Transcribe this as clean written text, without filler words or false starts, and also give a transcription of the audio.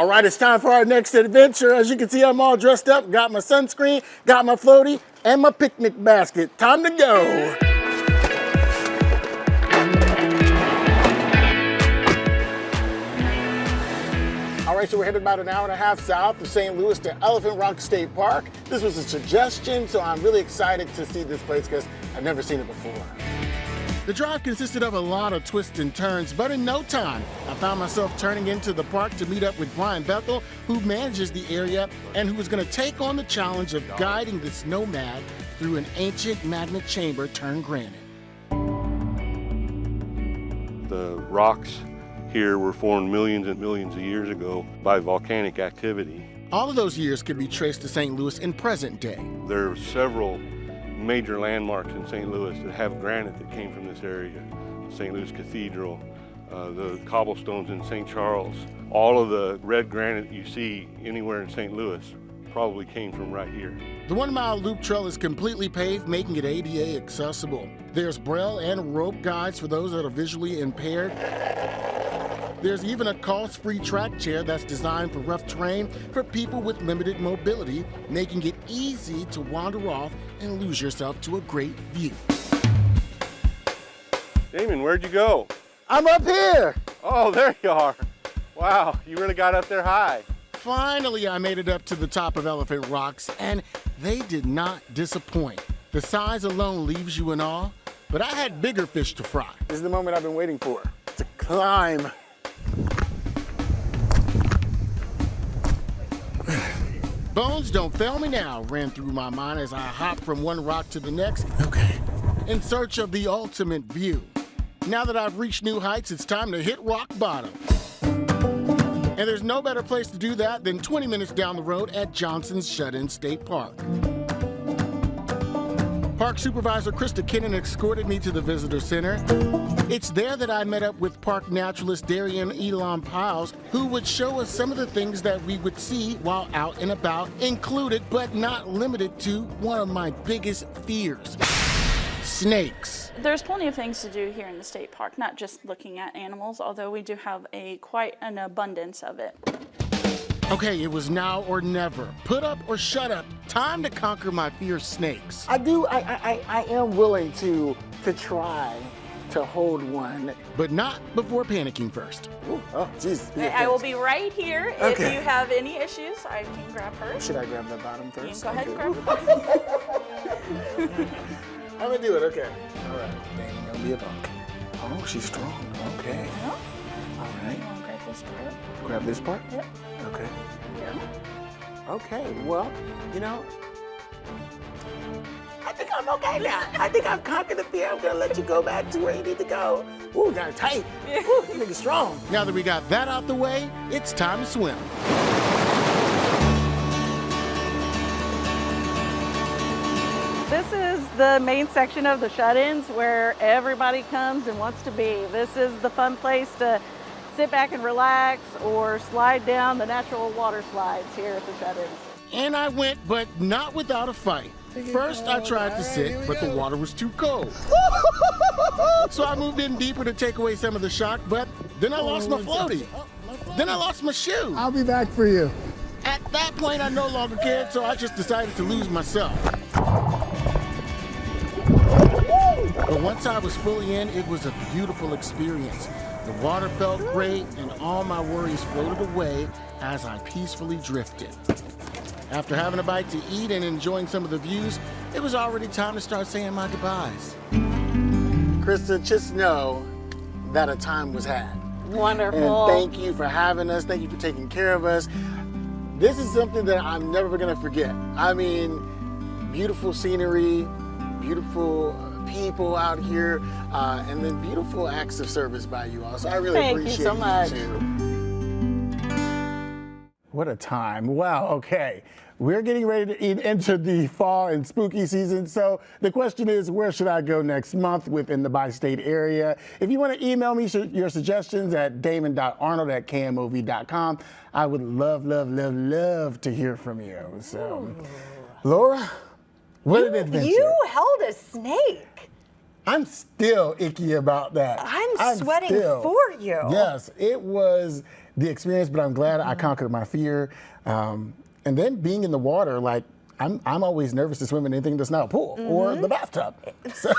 All right, it's time for our next adventure. As you can see, I'm all dressed up, got my sunscreen, got my floaty, and my picnic basket. Time to go. All right, so we're headed about an hour and a half south of St. Louis to Elephant Rock State Park. This was a suggestion, so I'm really excited to see this place because I've never seen it before. The drive consisted of a lot of twists and turns, but in no time, I found myself turning into the park to meet up with Brian Bethel, who manages the area and who is going to take on the challenge of guiding this nomad through an ancient magnet chamber turned granite. The rocks here were formed millions and millions of years ago by volcanic activity. All of those years can be traced to St. Louis in present day. There are several major landmarks in St. Louis that have granite that came from this area. St. Louis Cathedral, the cobblestones in St. Charles. All of the red granite you see anywhere in St. Louis probably came from right here. The 1 mile loop trail is completely paved, making it ADA accessible. There's braille and rope guides for those that are visually impaired. There's even a cost-free track chair that's designed for rough terrain for people with limited mobility, making it easy to wander off and lose yourself to a great view. Damon, where'd you go? I'm up here! Oh, there you are. Wow, you really got up there high. Finally, I made it up to the top of Elephant Rocks, and they did not disappoint. The size alone leaves you in awe, but I had bigger fish to fry. This is the moment I've been waiting for, to climb. Bones don't fail me now ran through my mind as I hopped from one rock to the next, in search of the ultimate view. Now that I've reached new heights, it's time to hit rock bottom. And there's no better place to do that than 20 minutes down the road at Johnson's Shut-In State Park. Park Supervisor Krista Kinnan escorted me to the visitor center. It's there that I met up with park naturalist Darian Elon Piles, who would show us some of the things that we would see while out and about, included but not limited to one of my biggest fears: snakes. There's plenty of things to do here in the state park, not just looking at animals, although we do have quite an abundance of it. Okay, it was now or never. Put up or shut up. Time to conquer my fear of snakes. I am willing to try to hold one, but not before panicking first. Ooh, oh, Jesus. I will be right here. Okay. If you have any issues, I can grab her. Should I grab the bottom first? You can go ahead and grab the bottom. I'm gonna do it, okay. All right, Damon, gonna be a bunk. Oh, she's strong, okay. Yeah. All right. You wanna grab this part? Grab this part? Yep. Okay. Yeah. Okay, well, you know, I think I'm okay now. I think I've conquered the fear. I'm gonna let you go back to where you need to go. Ooh, got it tight. Yeah. Ooh, this nigga's strong. Now that we got that out the way, it's time to swim. This is the main section of the shut-ins where everybody comes and wants to be. This is the fun place to sit back and relax or slide down the natural water slides here at the shut-ins. And I went, but not without a fight. First, I tried to sit, but the water was too cold. So I moved in deeper to take away some of the shock, but then I lost my floaty. Then I lost my shoe. I'll be back for you. At that point, I no longer cared, so I just decided to lose myself. But once I was fully in, it was a beautiful experience. The water felt great, and all my worries floated away as I peacefully drifted. After having a bite to eat and enjoying some of the views, it was already time to start saying my goodbyes. Krista, just know that a time was had. Wonderful. And thank you for having us. Thank you for taking care of us. This is something that I'm never gonna forget. I mean, beautiful scenery, beautiful people out here, and then beautiful acts of service by you all. So I really appreciate you so much. What a time. Wow, okay. We're getting ready to enter the fall and spooky season. So the question is, where should I go next month within the bi-state area? If you want to email me your suggestions at damon.arnold@kmov.com, I would love, love, love, love to hear from you. So, Laura, what an adventure. You held a snake. I'm still icky about that. I'm sweating for you. Yes, it was the experience, but I'm glad I conquered my fear. And then being in the water, like I'm always nervous to swim in anything that's not a pool or the bathtub. So,